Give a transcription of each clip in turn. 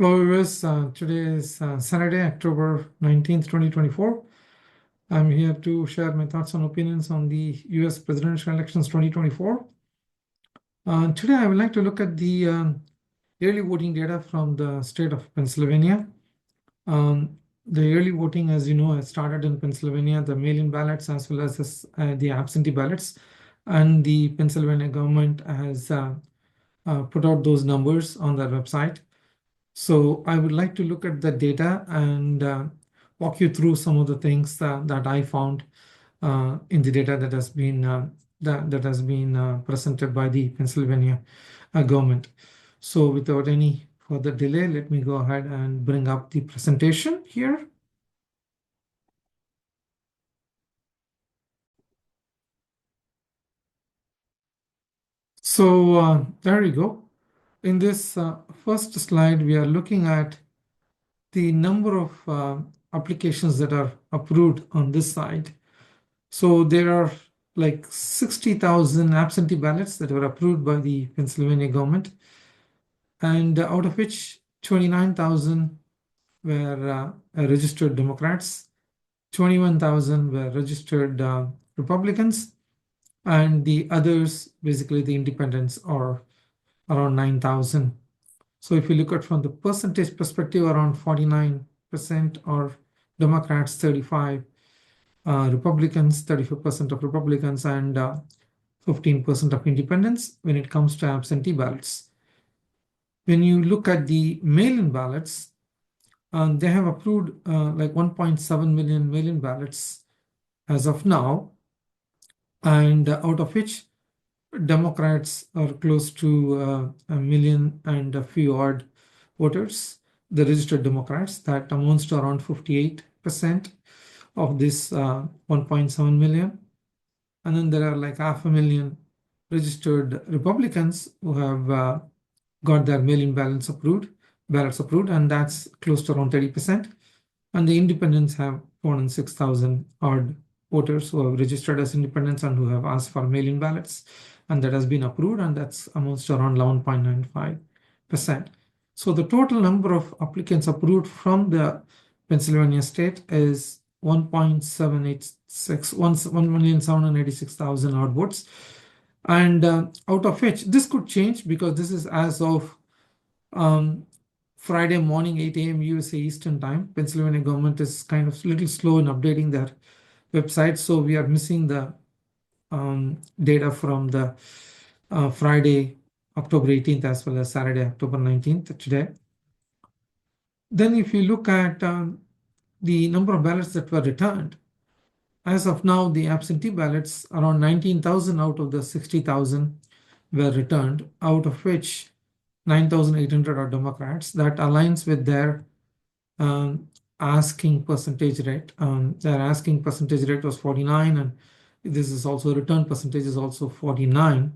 Hello, viewers. Today is Saturday, October 19th, 2024. I'm here to share my thoughts and opinions on the US presidential elections 2024. Today, I would like to look at the early voting data from the state of Pennsylvania. The early voting, as you know, has started in Pennsylvania, the mail-in ballots as well as the absentee ballots. And the Pennsylvania government has put out those numbers on their website. So I would like to look at the data and walk you through some of the things that I found in the data that has been presented by the Pennsylvania government. So without any further delay, let me go ahead and bring up the presentation here. So there you go. In this first slide, we are looking at the number of applications that are approved on this side. So there are like 60,000 absentee ballots that were approved by the Pennsylvania government, and out of which 29,000 were registered Democrats, 21,000 were registered Republicans, and the others, basically the independents, are around 9,000. So if you look at from the percentage perspective, around 49% are Democrats, 35 Republicans, 35% of Republicans, and 15% of independents when it comes to absentee ballots. When you look at the mail-in ballots, they have approved like 1.7 million mail-in ballots as of now, and out of which Democrats are close to a million and a few odd voters, the registered Democrats. That amounts to around 58% of this 1.7 million. And then there are like 500,000 registered Republicans who have got their mail-in ballots approved, and that's close to around 30%. And the independents have 406,000 odd voters who have registered as independents and who have asked for mail-in ballots, and that has been approved, and that's amounts to around 11.95%. So the total number of applicants approved from the Pennsylvania state is 1,786,000 odd votes. And out of which, this could change because this is as of Friday morning, 8 a.m. USA Eastern Time. Pennsylvania government is kind of a little slow in updating their website, so we are missing the data from the Friday, October 18th, as well as Saturday, October 19th today. Then if you look at the number of ballots that were returned, as of now, the absentee ballots, around 19,000 out of the 60,000 were returned, out of which 9,800 are Democrats. That aligns with their asking percentage rate. Their asking percentage rate was 49, and this is also return percentage is also 49.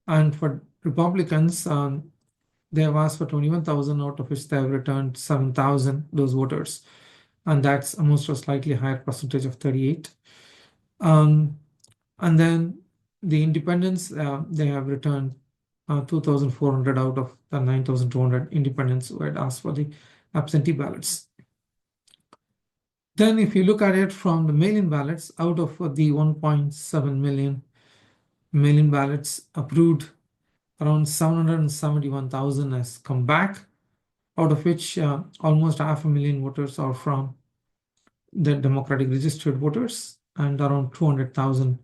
And for Republicans, they have asked for 21,000, out of which they have returned 7,000, those voters. And that's almost a slightly higher percentage of 38. And then the independents, they have returned 2,400 out of the 9,200 independents who had asked for the absentee ballots. Then if you look at it from the mail-in ballots, out of the 1.7 million mail-in ballots approved, around 771,000 has come back, out of which almost 500,000 voters are from the Democratic registered voters, and around 200,000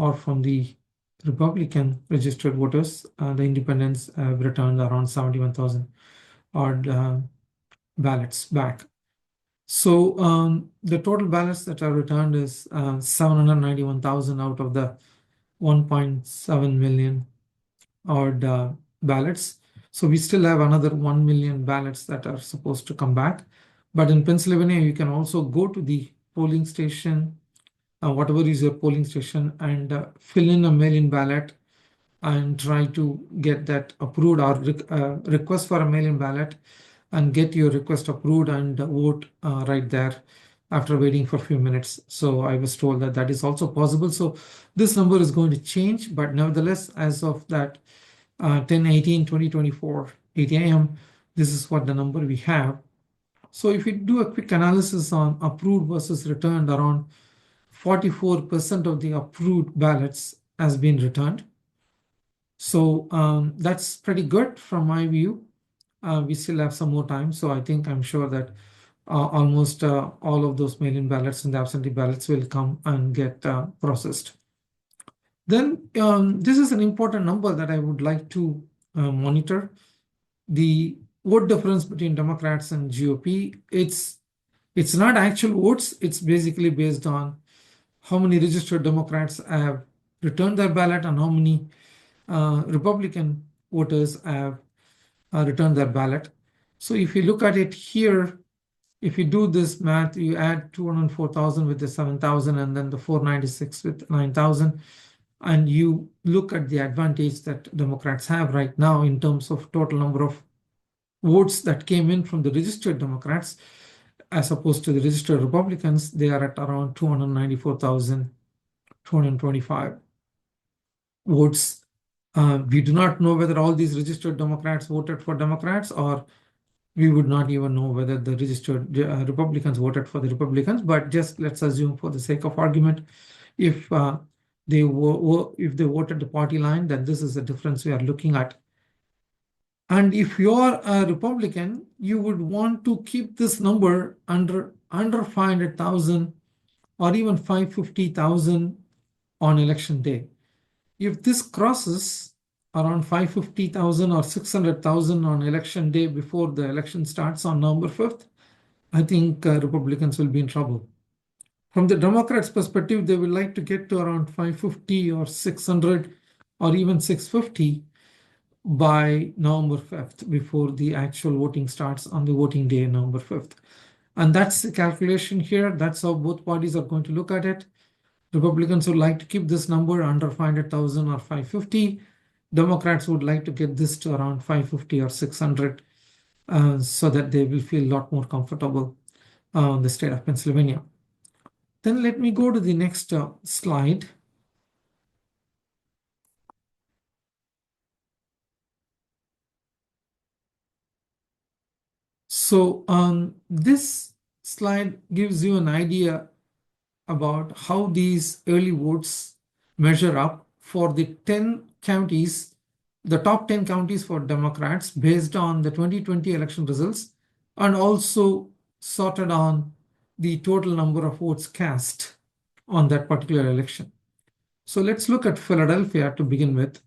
are from the Republican registered voters. The independents have returned around 71,000 odd ballots back. So the total ballots that are returned is 791,000 out of the 1.7 million odd ballots. So we still have another 1 million ballots that are supposed to come back. But in Pennsylvania, you can also go to the polling station, whatever is your polling station, and fill in a mail-in ballot and try to get that approved, or request for a mail-in ballot and get your request approved and vote right there after waiting for a few minutes. So I was told that that is also possible. So this number is going to change, but nevertheless, as of that 10/18/2024, 8 a.m., This is what the number we have. So if we do a quick analysis on approved versus returned, around 44% of the approved ballots has been returned. So that's pretty good from my view. We still have some more time, so I'm sure that almost all of those mail-in ballots and the absentee ballots will come and get processed. Then this is an important number that I would like to monitor. The vote difference between Democrats and GOP, it's not actual votes. It's basically based on how many registered Democrats have returned their ballot and how many Republican voters have returned their ballot. So if you look at it here, if you do this math, you add 204,000 with the 7,000 and then the 496 with 9,000, and you look at the advantage that Democrats have right now in terms of total number of votes that came in from the registered Democrats as opposed to the registered Republicans, they are at around 294,225 votes. We do not know whether all these registered Democrats voted for Democrats, or we would not even know whether the registered Republicans voted for the Republicans. But just let's assume, for the sake of argument, if they voted the party line, that this is the difference we are looking at. And if you're a Republican, you would want to keep this number under 500,000 or even 550,000 on election day. If this crosses around 550,000 or 600,000 on election day before the election starts on November 5th, I think Republicans will be in trouble. From the Democrats' perspective, they would like to get to around 550 or 600 or even 650 by November 5th, before the actual voting starts on the voting day, November 5th. And that's the calculation here. That's how both parties are going to look at it. Republicans would like to keep this number under 500,000 or 550. Democrats would like to get this to around 550 or 600 so that they will feel a lot more comfortable in the state of Pennsylvania. Then let me go to the next slide. So this slide gives you an idea about how these early votes measure up for the 10 counties, the top 10 counties for Democrats based on the 2020 election results, and also sorted on the total number of votes cast on that particular election. So let's look at Philadelphia to begin with.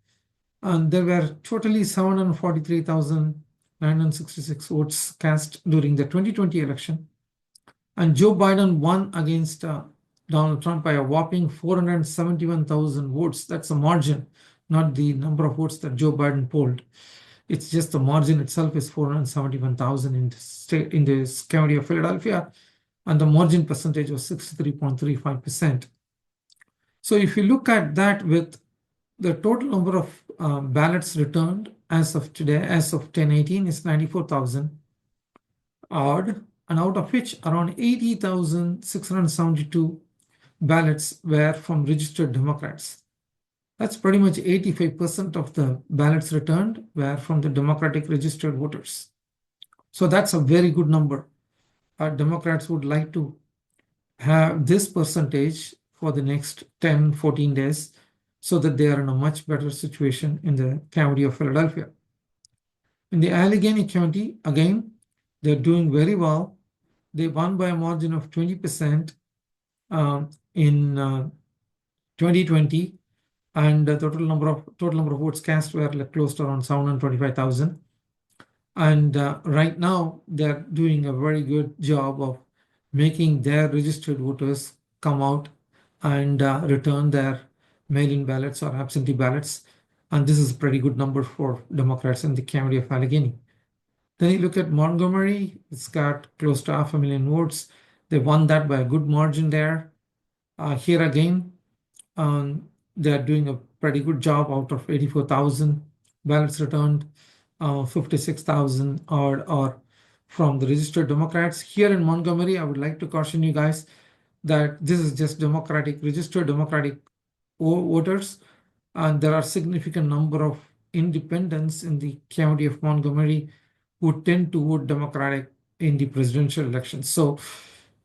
And there were totally 743,966 votes cast during the 2020 election. And Joe Biden won against Donald Trump by a whopping 471,000 votes. That's a margin, not the number of votes that Joe Biden polled. It's just the margin itself is 471,000 in the state, in this county of Philadelphia, and the margin percentage was 63.35%. So if you look at that with the total number of ballots returned as of today, as of 10/18, is 94,000 odd, and out of which around 80,672 ballots were from registered Democrats. That's pretty much 85% of the ballots returned were from the Democratic registered voters. So that's a very good number. Democrats would like to have this percentage for the next 10, 14 days so that they are in a much better situation in the county of Philadelphia. In the Allegheny County, again, they're doing very well. They won by a margin of 20% in 2020, and the total number of votes cast were close to around 725,000. And right now, they're doing a very good job of making their registered voters come out and return their mail-in ballots or absentee ballots. And this is a pretty good number for Democrats in the county of Allegheny. Then you look at Montgomery, it's got close to 500,000 votes. They won that by a good margin there. Here again, they're doing a pretty good job. Out of 84,000 ballots returned, 56,000 are from the registered Democrats. Here in Montgomery, I would like to caution you guys that this is just registered Democratic voters, and there are significant number of independents in the county of Montgomery who tend to vote Democratic in the presidential elections. So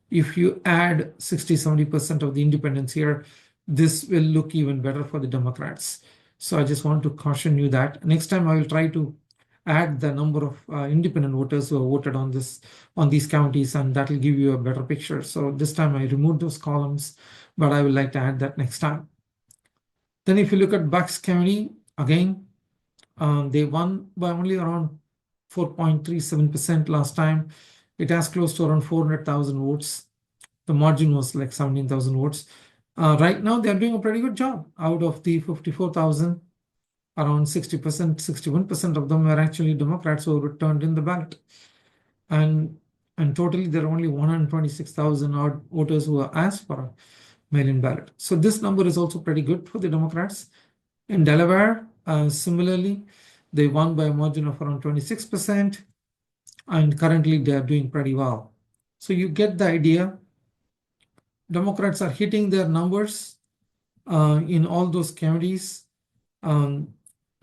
if you add 60-70% of the independents here, this will look even better for the Democrats. So I just want to caution you that next time I will try to add the number of independent voters who have voted on these counties, and that will give you a better picture. So this time I removed those columns, but I would like to add that next time. Then if you look at Bucks County, again, they won by only around 4.37% last time. It has close to around 400,000 votes. The margin was like 17,000 votes. Right now, they're doing a pretty good job. Out of the 54,000, around 60%, 61% of them were actually Democrats who returned in the ballot. And totally, there are only 126,000 odd voters who are asked for a mail-in ballot. So this number is also pretty good for the Democrats. In Delaware, similarly, they won by a margin of around 26%, and currently they are doing pretty well. So you get the idea. Democrats are hitting their numbers in all those counties,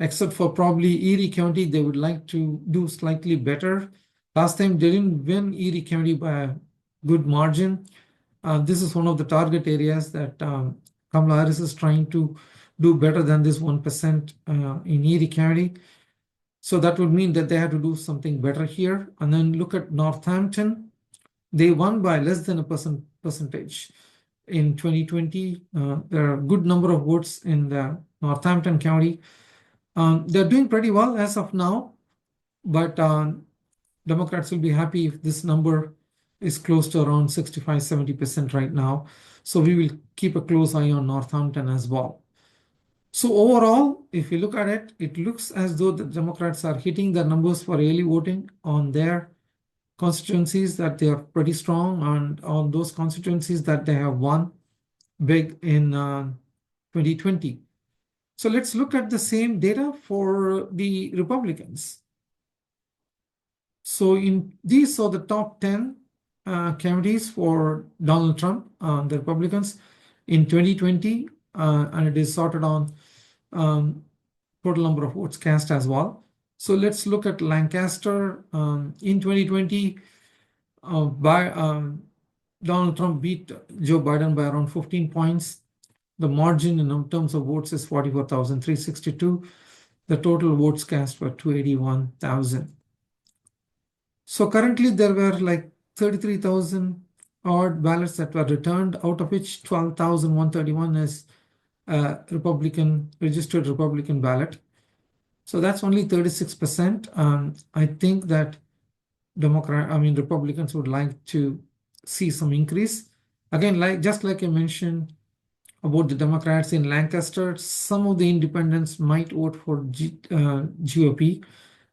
except for probably Erie County. They would like to do slightly better. Last time they didn't win Erie County by a good margin. This is one of the target areas that Kamala Harris is trying to do better than this 1% in Erie County. So that would mean that they have to do something better here. And then look at Northampton. They won by less than a percentage. In 2020, there are a good number of votes in the Northampton County. They're doing pretty well as of now, but Democrats will be happy if this number is close to around 65-70% right now. So we will keep a close eye on Northampton as well. So overall, if you look at it, it looks as though the Democrats are hitting their numbers for early voting on their constituencies, that they are pretty strong, and on those constituencies that they have won big in 2020. So let's look at the same data for the Republicans. So these are the top 10 counties for Donald Trump, the Republicans, in 2020, and it is sorted on total number of votes cast as well. So let's look at Lancaster. In 2020, Donald Trump beat Joe Biden by around 15 points. The margin in terms of votes is 44,362. The total votes cast were 281,000. So currently there were like 33,000 odd ballots that were returned, out of which 12,131 is registered Republican ballot. So that's only 36%. I think that Republicans would like to see some increase. Again, just like I mentioned about the Democrats in Lancaster, some of the independents might vote for GOP,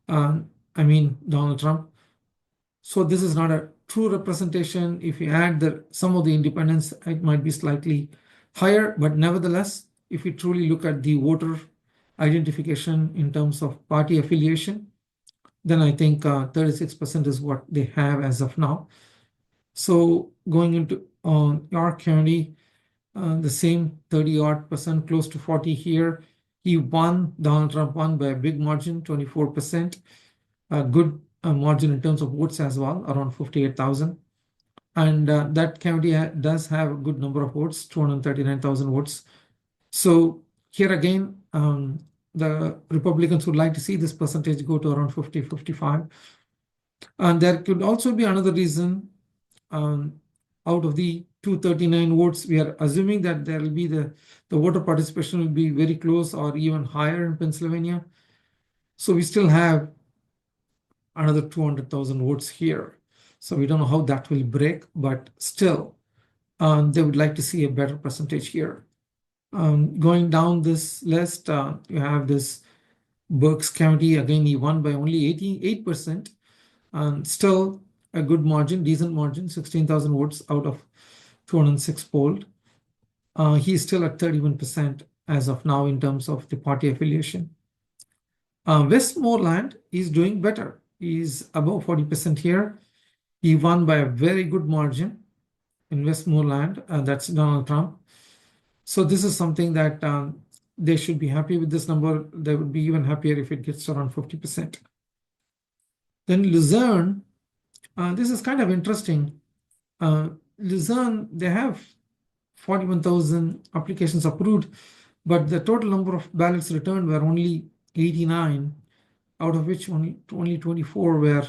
Donald Trump. So this is not a true representation. If you add some of the independents, it might be slightly higher, but nevertheless, if you truly look at the voter identification in terms of party affiliation, then I think 36% is what they have as of now. So going into York County, the same 30-odd%, close to 40 here. Donald Trump won by a big margin, 24%. A good margin in terms of votes as well, around 58,000. And that county does have a good number of votes, 239,000 votes. So here again, the Republicans would like to see this percentage go to around 50, 55. And there could also be another reason. Out of the 239 votes, we are assuming that there will be the voter participation will be very close or even higher in Pennsylvania. So we still have another 200,000 votes here. So we don't know how that will break, but still, they would like to see a better percentage here. Going down this list, you have this Berks County. Again, he won by only 88%. Still a good margin, decent margin, 16,000 votes out of 206 polled. He's still at 31% as of now in terms of the party affiliation. Westmoreland is doing better. He's above 40% here. He won by a very good margin in Westmoreland. That's Donald Trump. So this is something that they should be happy with this number. They would be even happier if it gets around 50%. Then Luzerne, this is kind of interesting. Luzerne, they have 41,000 applications approved, but the total number of ballots returned were only 89, out of which only 24 were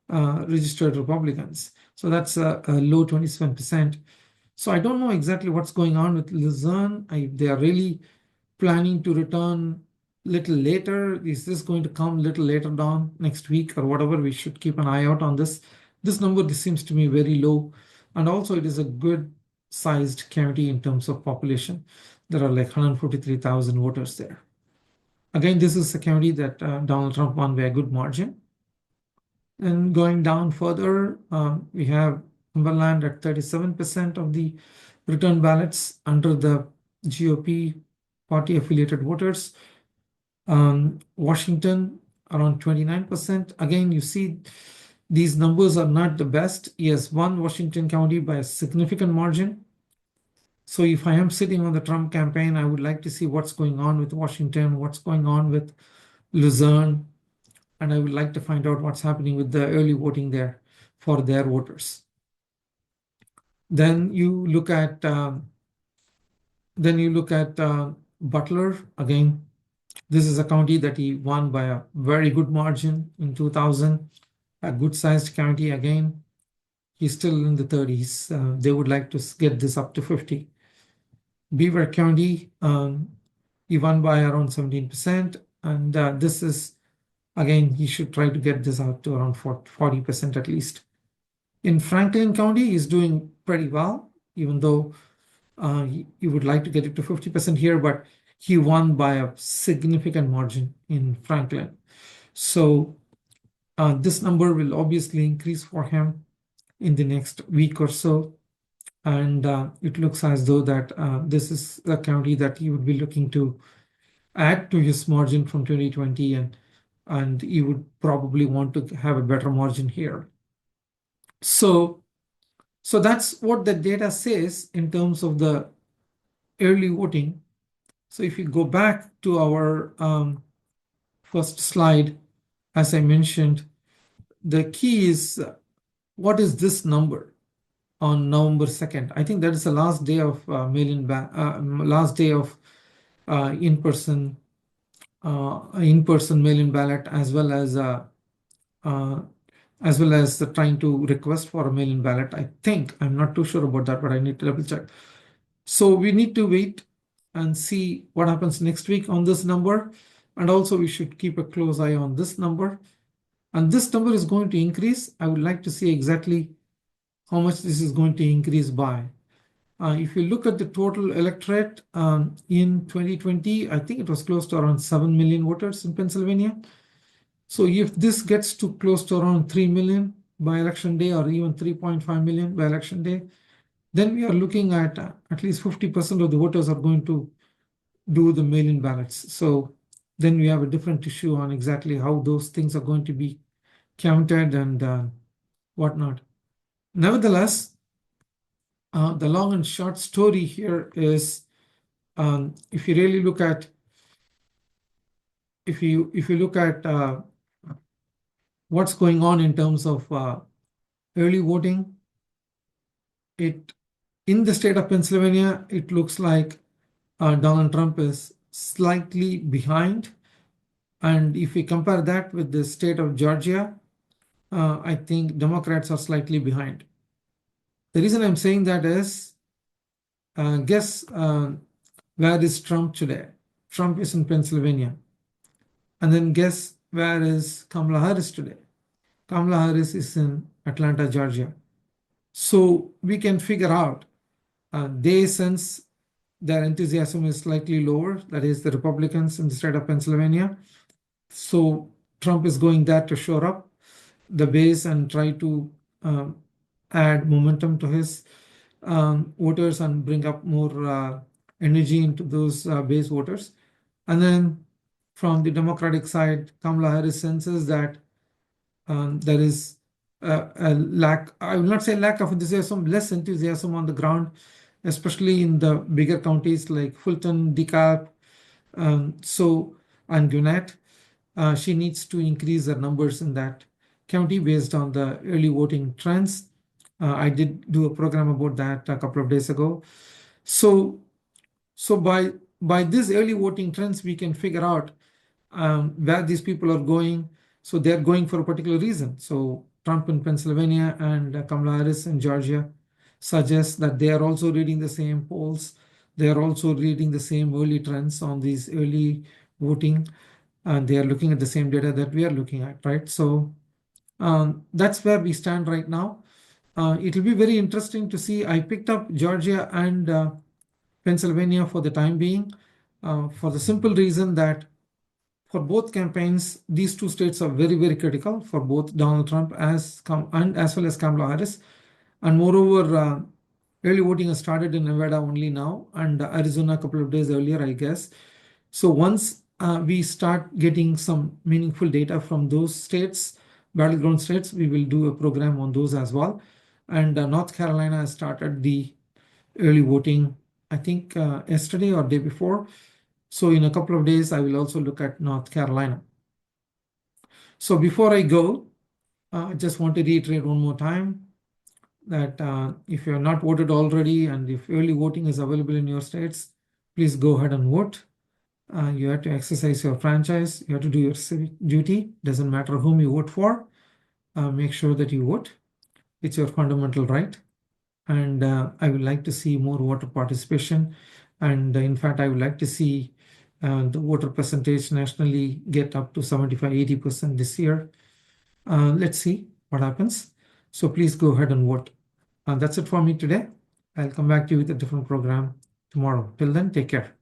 registered Republicans. So that's a low 27%. So I don't know exactly what's going on with Luzerne. They are really planning to return little later. Is this going to come little later down next week or whatever? We should keep an eye out on this. This number seems to me very low. And also it is a good sized county in terms of population. There are like 143,000 voters there. Again, this is a county that Donald Trump won by a good margin. And going down further, we have Cumberland at 37% of the return ballots under the GOP party affiliated voters. Washington around 29%. Again, you see these numbers are not the best. He has won Washington County by a significant margin. So if I am sitting on the Trump campaign, I would like to see what's going on with Washington, what's going on with Luzerne, and I would like to find out what's happening with the early voting there for their voters. Then you look at Butler. Again, this is a county that he won by a very good margin in 2000, a good-sized county. Again, he's still in the 30s. They would like to get this up to 50. Beaver County, he won by around 17%, and this is, again, he should try to get this out to around 40% at least. In Franklin County, he's doing pretty well, even though he would like to get it to 50% here, but he won by a significant margin in Franklin. So this number will obviously increase for him in the next week or so. And it looks as though that this is a county that he would be looking to add to his margin from 2020, and he would probably want to have a better margin here. So that's what the data says in terms of the early voting. So if you go back to our first slide, as I mentioned, the key is what is this number on November 2nd? I think that is the last day of in-person mail-in ballot, as well as trying to request for a mail-in ballot. I think, I'm not too sure about that, but I need to double check. So we need to wait and see what happens next week on this number. And also we should keep a close eye on this number. And this number is going to increase. I would like to see exactly how much this is going to increase by. If you look at the total electorate in 2020, I think it was close to around 7 million voters in Pennsylvania. So if this gets to close to around 3 million by election day, or even 3.5 million by election day, then we are looking at least 50% of the voters are going to do the mail-in ballots. So then we have a different issue on exactly how those things are going to be counted and whatnot. Nevertheless, the long and short story here is, if you really look at, if you look at what's going on in terms of early voting, in the state of Pennsylvania, it looks like Donald Trump is slightly behind. And if we compare that with the state of Georgia, I think Democrats are slightly behind. The reason I'm saying that is, guess where is Trump today? Trump is in Pennsylvania. And then guess where is Kamala Harris today? Kamala Harris is in Atlanta, Georgia. So we can figure out, they sense their enthusiasm is slightly lower, that is the Republicans in the state of Pennsylvania. So Trump is going there to shore up the base and try to add momentum to his voters and bring up more energy into those base voters. And then from the Democratic side, Kamala Harris senses that there is a lack, I will not say lack of enthusiasm, less enthusiasm on the ground, especially in the bigger counties like Fulton, DeKalb, and Gwinnett. She needs to increase her numbers in that county based on the early voting trends. I did do a program about that a couple of days ago. So, so by these early voting trends, we can figure out where these people are going. So they're going for a particular reason. So Trump in Pennsylvania and Kamala Harris in Georgia suggest that they are also reading the same polls. They are also reading the same early trends on these early voting, and they are looking at the same data that we are looking at, right? So that's where we stand right now. It will be very interesting to see. I picked up Georgia and Pennsylvania for the time being, for the simple reason that for both campaigns, these two states are very, very critical for both Donald Trump and as well as Kamala Harris. And moreover, early voting has started in Nevada only now, and Arizona a couple of days earlier, I guess. So once we start getting some meaningful data from those states, battleground states, we will do a program on those as well. And North Carolina has started the early voting, I think yesterday or day before. So in a couple of days, I will also look at North Carolina. So before I go, I just want to reiterate one more time that if you have not voted already and if early voting is available in your states, please go ahead and vote. You have to exercise your franchise. You have to do your civic duty. Doesn't matter whom you vote for. Make sure that you vote. It's your fundamental right. And I would like to see more voter participation. And in fact, I would like to see the voter percentage nationally get up to 75-80% this year. Let's see what happens. So please go ahead and vote. That's it for me today. I'll come back to you with a different program tomorrow. Till then, take care.